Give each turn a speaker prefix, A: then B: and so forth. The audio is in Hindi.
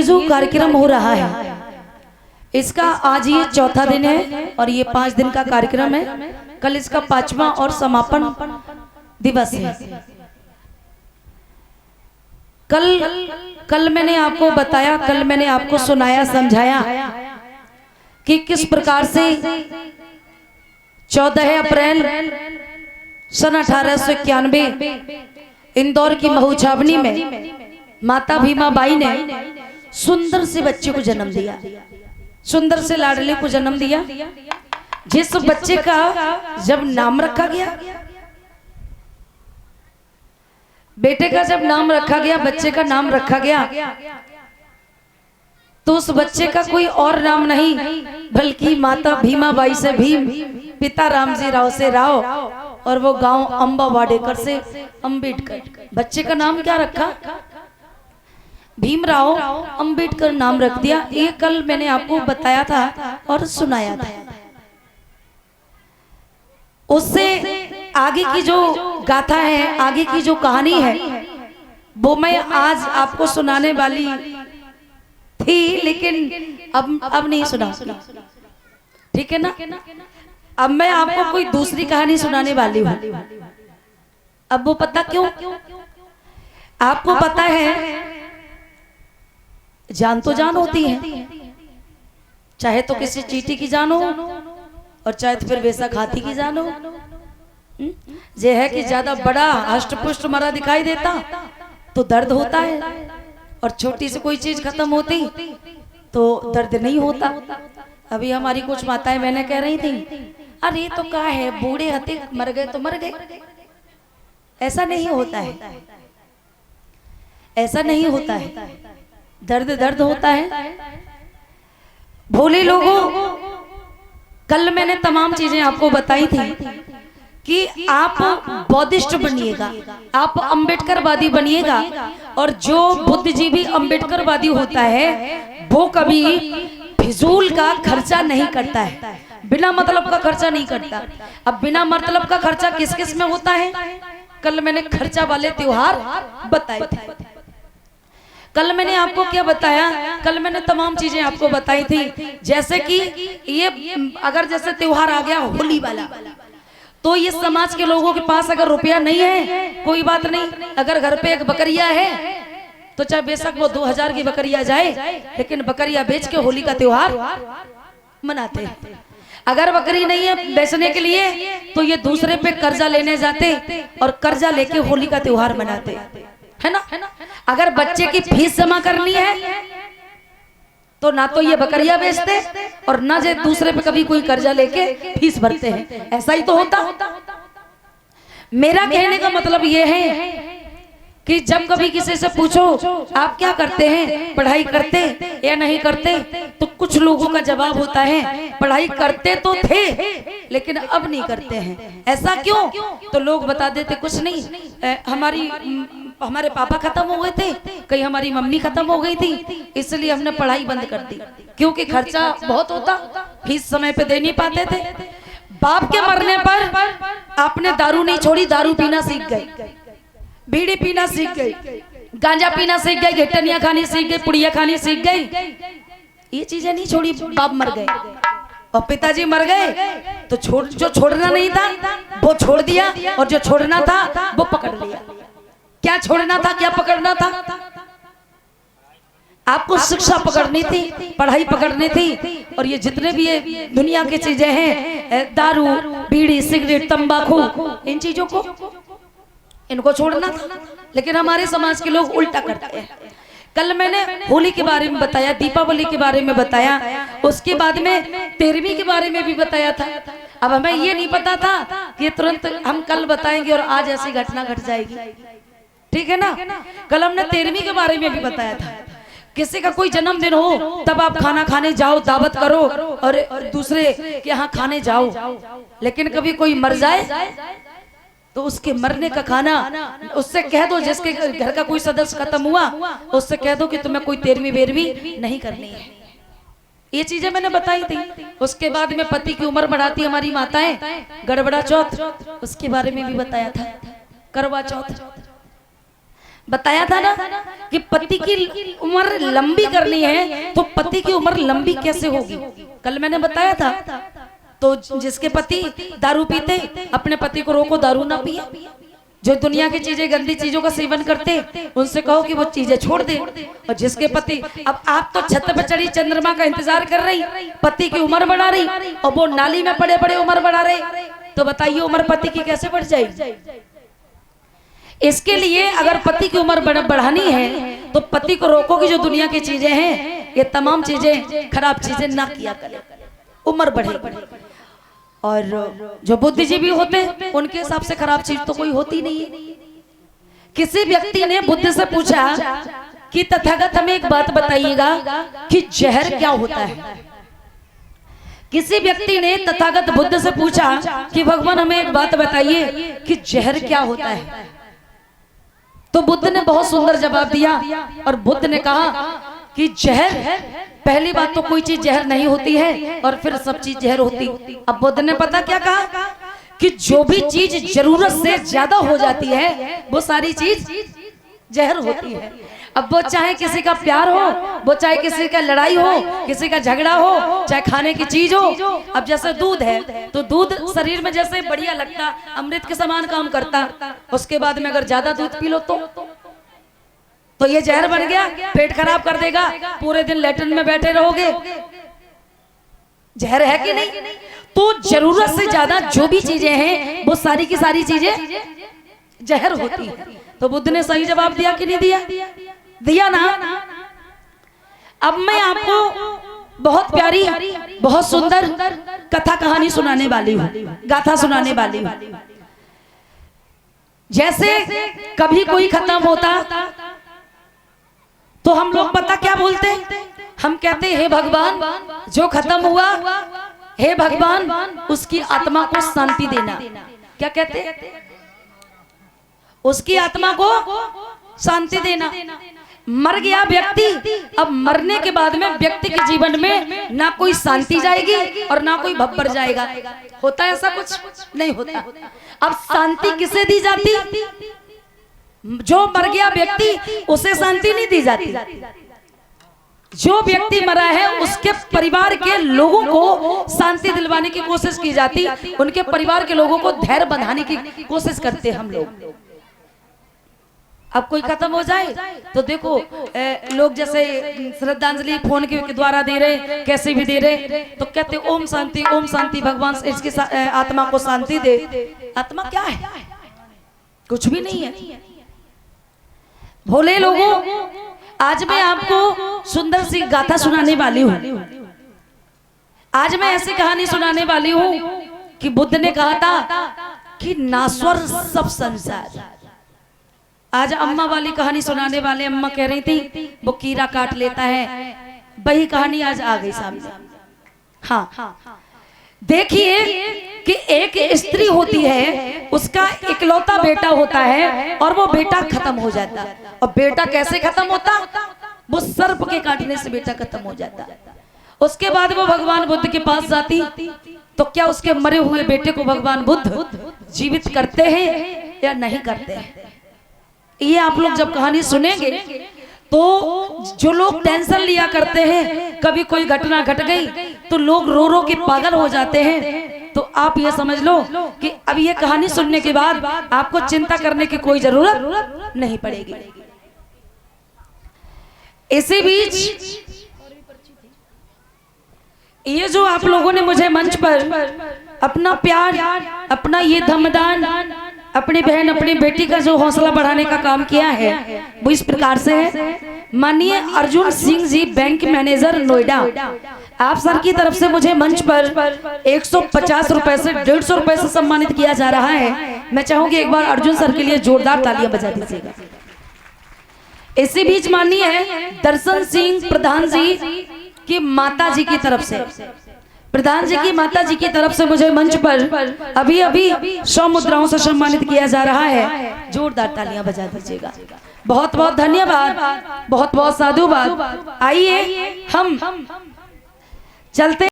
A: जो कार्यक्रम हो रहा है इसका आज ये चौथा दिन है और ये 5 दिन का कार्यक्रम है। कल इसका 5वां और समापन दिवस है। कल मैंने आपको बताया, कल मैंने आपको सुनाया, समझाया कि किस प्रकार से 14 अप्रैल सन 1891 इंदौर की महू छावनी में माता भीमा बाई ने सुंदर से बच्चे को जन्म दिया, सुंदर से लाडले को जन्म दिया। जिस बच्चे का जब नाम रखा गया, बेटे का जब नाम रखा गया, बच्चे का नाम रखा गया, तो उस बच्चे का कोई और नाम नहीं बल्कि माता भीमा बाई से भीम, पिता रामजी राव से राव और वो गांव अंबा वाडेकर से अंबेडकर। बच्चे का नाम क्या रखा? भीमराव अंबेडकर नाम रख दिया। ये कल मैंने आपको बताया था और सुनाया था। उससे आगे की जो गाथा है, आगे की जो कहानी है, वो मैं आज आपको सुनाने वाली थी, लेकिन अब नहीं सुना, ठीक है ना। अब मैं आपको कोई दूसरी कहानी सुनाने वाली हूँ। अब वो पता क्यों? आपको पता है जान तो जान होती है, चाहे तो किसी चींटी की जान हो और चाहे तो फिर वैसा हाथी की जान हो। ये है कि ज्यादा बड़ा हष्ट पुष्ट मरा दिखाई देता तो दर्द होता है, और छोटी से कोई चीज खत्म होती तो दर्द नहीं होता। अभी हमारी कुछ माताएं बहनें कह रही थी, अरे तो क्या है, बूढ़े हते मर गए तो मर गए। ऐसा नहीं होता है, ऐसा नहीं होता है। दर्द दर्द होता है। भोले लोगों, कल मैंने तमाम चीजें आपको बताई थी कि आप बौद्धिस्ट बनिएगा, आप अंबेडकरवादी बनिएगा, और जो बुद्धिजीवी अंबेडकरवादी होता है वो कभी फिजूल का खर्चा नहीं करता है, बिना मतलब का खर्चा नहीं करता। अब बिना मतलब का खर्चा किस किस में होता है? कल मैंने खर्चा वाले त्योहार बताए थे। कल मैंने आपको क्या बताया? कल मैंने तमाम चीजें आपको बताई थी, जैसे कि ये अगर जैसे त्योहार आ गया होली वाला, तो ये समाज के लोगों के पास अगर रुपया नहीं है कोई बात नहीं, अगर घर पे एक बकरिया है तो चाहे बेशक वो 2000 की बकरिया जाए, लेकिन बकरिया बेच के होली का त्योहार मनाते हैं। अगर बकरी नहीं है बेचने के लिए तो ये दूसरे पे कर्जा लेने जाते और कर्जा लेके होली का त्योहार मनाते, है ना। अगर बच्चे की फीस जमा करनी है तो ना तो ये बकरिया बेचते और ना जे दूसरे पे कभी कोई कर्जा लेके फीस भरते हैं। ऐसा ही तो होता। मेरा कहने का मतलब ये है कि जब कभी किसी से पूछो आप क्या करते हैं, पढ़ाई करते या नहीं करते, तो कुछ लोगों का जवाब होता है पढ़ाई करते तो थे लेकिन अब नहीं करते हैं। ऐसा क्यों? तो लोग बता देते कुछ नहीं, हमारे पापा खत्म हो गए थे, कहीं हमारी मम्मी खत्म हो गई थी, इसलिए हमने पढ़ाई बंद कर दी, क्योंकि खर्चा बहुत होता, फीस समय पे दे नहीं पाते थे। बाप के मरने पर आपने दारू नहीं छोड़ी, दारू पीना सीख गए, बीड़ी पीना सीख गई, गांजा पीना सीख गई, घिटनिया खानी सीख गई, पुड़िया खानी सीख गई। ये चीजें नहीं छोड़ी, बाप मर गए और पिताजी मर गए तो जो छोड़ना नहीं था वो छोड़ दिया, और जो छोड़ना था वो पकड़ लिया। क्या छोड़ना था, क्या पकड़ना था? आपको शिक्षा पकड़नी थी, पढ़ाई पकड़नी थी, और ये जितने भी ये दुनिया की चीजें हैं, दारू, बीड़ी, सिगरेट, तंबाकू, इन चीजों को इनको छोड़ना था। लेकिन हमारे समाज के लोग उल्टा करते हैं। कल मैंने होली के बारे में बताया, दीपावली के बारे में बताया, उसके बाद में 13वीं के बारे में भी बताया था। अब हमें ये नहीं पता था कि तुरंत हम कल बताएंगे और आज ऐसी घटना घट जाएगी, ठीक है ना। कल हमने 13वीं के बारे में भी बताया था। किसी का कोई जन्मदिन हो तब आप खाना खाने जाओ, दावत करो और दूसरे के यहाँ खाने जाओ, लेकिन कभी कोई मर जाए तो उसके मरने का खाना उससे कह दो, जिसके घर का कोई सदस्य खत्म हुआ उससे कह दो कि तुम्हें कोई 13वीं 12वीं नहीं करनी है। ये चीजें मैंने बताई थी। उसके बाद में पति की उम्र बढ़ाती हमारी माताएं, गड़बड़ा चौथ, उसके बारे में भी बताया था, करवा चौथ। बताया था ना कि पति की उम्र लंबी करनी है तो पति की उम्र लंबी कैसे होगी, कल मैंने बताया था। तो जिसके पति दारू पीते, अपने पति को रोको दारू ना पिए। जो दुनिया की चीजें, गंदी चीजों का सेवन करते, उनसे कहो कि वो चीजें छोड़ दे। और जिसके पति, अब आप तो छत पर चढ़ी चंद्रमा का इंतजार कर रही, पति की उम्र बढ़ा रही, और वो नाली में पड़े पड़े उम्र बढ़ा रहे, तो बताइए उम्र पति की कैसे बढ़ जाएगी। इसके लिए अगर पति की उम्र बढ़ानी है तो पति को रोको कि जो दुनिया की चीजें हैं, ये तमाम चीजें, खराब चीजें ना किया करें, उम्र बढ़े। और जो बुद्धिजीवी होते हैं उनके हिसाब से खराब चीज तो कोई होती नहीं है। किसी व्यक्ति ने बुद्ध से पूछा कि तथागत हमें एक बात बताइएगा कि जहर क्या होता है। किसी व्यक्ति ने तथागत बुद्ध से पूछा कि भगवान हमें एक बात बताइए कि जहर क्या होता है। तो बुद्ध ने बहुत सुंदर जवाब दिया, और बुद्ध ने कहा कि जहर, पहली बात तो कोई चीज जहर नहीं होती है, और फिर सब चीज जहर होती। अब बुद्ध ने पता क्या कहा कि जो भी चीज जरूरत से ज्यादा हो जाती है वो सारी चीज जहर होती है। अब वो चाहे किसी का प्यार हो, वो चाहे किसी का लड़ाई हो, किसी का झगड़ा हो, चाहे खाने की चीज हो। अब जैसे दूध है तो दूध शरीर में जैसे बढ़िया लगता, अमृत के समान काम करता, उसके बाद में अगर ज्यादा दूध पी लो तो ये जहर बन गया, पेट खराब कर देगा, पूरे दिन लेटरिन में बैठे रहोगे। जहर है कि नहीं? तो जरूरत से ज्यादा जो भी चीजें हैं वो सारी की सारी चीजें जहर होती है। तो बुद्ध ने सही जवाब दिया कि नहीं दिया? दिया ना। अब मैं आपको बहुत प्यारी, बहुत सुंदर कथा कहानी सुनाने वाली हूँ, गाथा सुनाने वाली हूँ। जैसे कभी कोई खत्म होता तो हम लोग पता क्या बोलते, हम कहते हे भगवान जो खत्म हुआ, हे भगवान उसकी आत्मा को शांति देना। क्या कहते? उसकी आत्मा को शांति देना। मर गया व्यक्ति, अब मरने के बाद में व्यक्ति के जीवन में ना कोई शांति जाएगी और ना कोई भब्बर जाएगा। होता है ऐसा? कुछ नहीं होता। अब शांति किसे दी जाती? जो मर गया व्यक्ति उसे शांति नहीं दी जाती। जो व्यक्ति मरा है उसके परिवार के लोगों को शांति दिलवाने की कोशिश की जाती, उनके परिवार के लोगों को धैर्य बंधाने की कोशिश करते हम लोग। अब कोई खत्म हो जाए तो देखो लोग जैसे श्रद्धांजलि फोन के द्वारा दे रहे, कैसे भी दे रहे, तो कहते ओम शांति भगवान इसकी आत्मा को शांति दे। आत्मा क्या है? कुछ भी नहीं है। भोले लोगों, आज मैं आपको सुंदर सी गाथा सुनाने वाली हूँ। आज मैं ऐसी कहानी सुनाने वाली हूँ कि बुद्ध ने कहा था कि नाश्वर सब संसार। आज अम्मा वाली कहानी सुनाने वाले अम्मा कह रही थी वो कीड़ा काट लेता है, वही कहानी आज आ गई सामने। हाँ, देखिए कि एक स्त्री होती है, उसका इकलौता बेटा होता है और वो बेटा खत्म हो जाता। और बेटा कैसे खत्म होता? वो सर्प के काटने से बेटा खत्म हो जाता। उसके बाद वो भगवान बुद्ध के पास जाती, तो क्या उसके मरे हुए बेटे को भगवान बुद्ध जीवित करते हैं या नहीं करते हैं? ये आप लोग जब कहानी सुनेंगे तो जो लोग टेंशन लिया करते हैं, कभी कोई घटना घट गई तो लोग रो रो के पागल हो जाते हैं, तो आप ये समझ लो कि अब ये कहानी सुनने के बाद आपको चिंता करने की कोई जरूरत नहीं पड़ेगी। इसी बीच ये जो आप लोगों ने मुझे मंच पर अपना प्यार, अपना ये धमदान, अपनी बहन, अपनी बेटी का जो हौसला बढ़ाने का काम किया है, वो इस प्रकार से है। माननीय अर्जुन सिंह जी, बैंक मैनेजर नोएडा, आप सर की तरफ से मुझे मंच पर 150 रुपए से 150 रुपए से सम्मानित किया जा रहा है। मैं चाहूंगी एक बार अर्जुन सर के लिए जोरदार तालियां बजा दीजिएगा। इसी बीच माननीय दर्शन सिंह प्रधान जी की माता जी की तरफ से, प्रधान जी की माता जी की तरफ से मुझे मंच पर अभी 100 मुद्राओं से सम्मानित किया जा रहा है। जोरदार तालियां बजा दीजिएगा। बहुत बहुत धन्यवाद, बहुत बहुत साधुवाद। आइए हम चलते